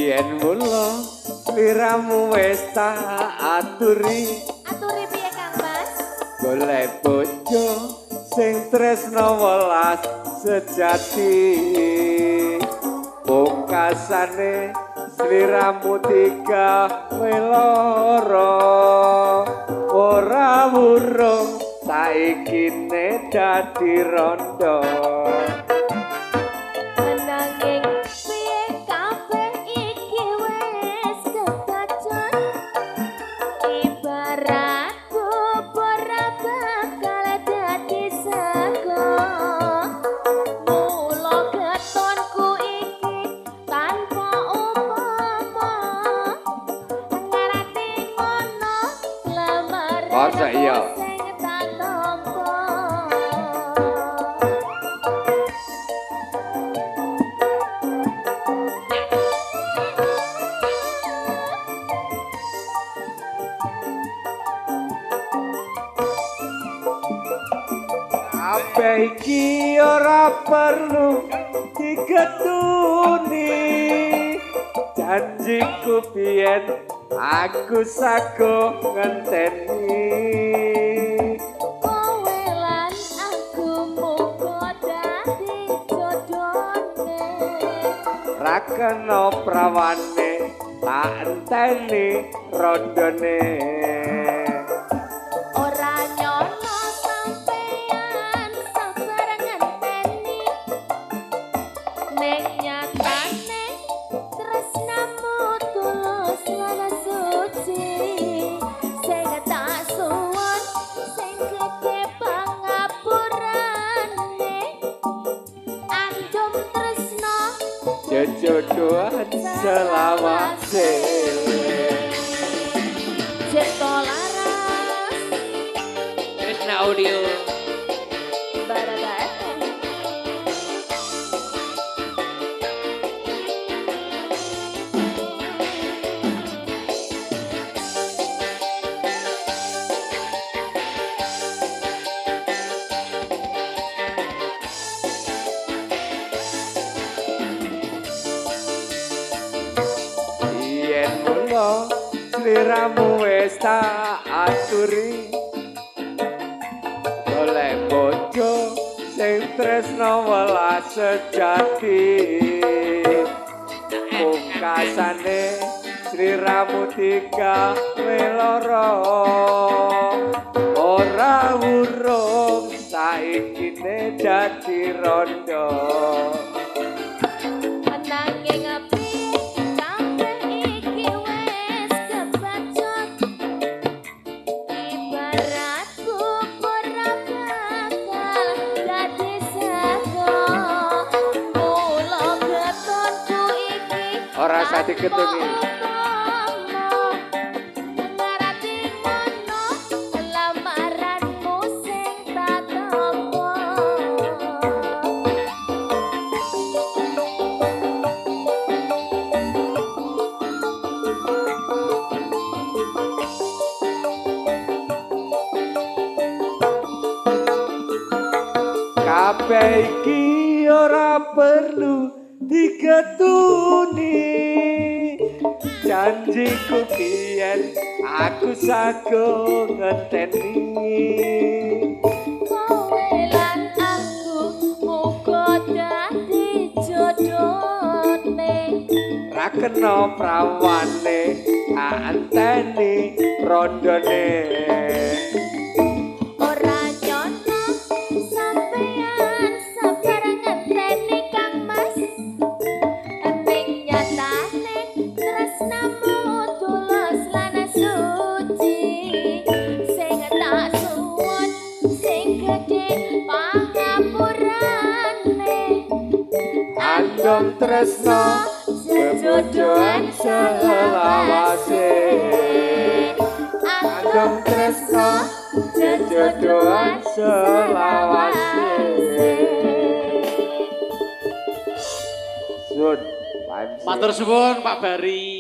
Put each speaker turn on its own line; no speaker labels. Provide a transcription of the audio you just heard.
yen mula sliramu wis tak aturi
piye Kang Mas
golek bojo sing tresna welas sejati pungkasane sliramu tiga weloro ora wurung saiki ne dadi rondo
nanging piye kabeh iki wis kebacan ibarat bubur bakal dadi sego mula ketonku iki tanpa upama ngarati ngono lamaran
masa iya
sing tak tampa
kabeh iki ora perlu digetuni janjiku biyen aku sago ngenteni
kowe lan aku muga dadi jodone
ra kena prawane tak enteni rondone
ora nyono sampean sabar ngenteni nek nyatane tresnamu tulus lan suci sing tak suwun sing gede pangapurane anjum tresna
jodohan selawase
Jeto Laras
Krishna Audio
Barada FM
yen mula sliramu wis tak aturi golek bojo sing tresna welas sejati pungkasane sliramu tiga weloro ora urung saiki ne dadi rondo
nanging api kabeh iki wis kebacut ibarat bubur bakal dadi sego mula ketonku iki
ora usah diketungi
ngarati ngono lamaranmu sing tak tampa
kabeh iki ora perlu digetuni janjiku biyen aku sago ngenteni
kowe lan aku muga dadi jodone
ra kena prawane anteni rondone
ora nyono sampean sabar ngenteni Kang Mas ning nyatane tresnamu tulus lan suci sing tak suwun sing gedhe pangapurane
andom tresno sejodohan selawase andom tresno sejodohan selawase Sun,
Matur suwun Pak Bari.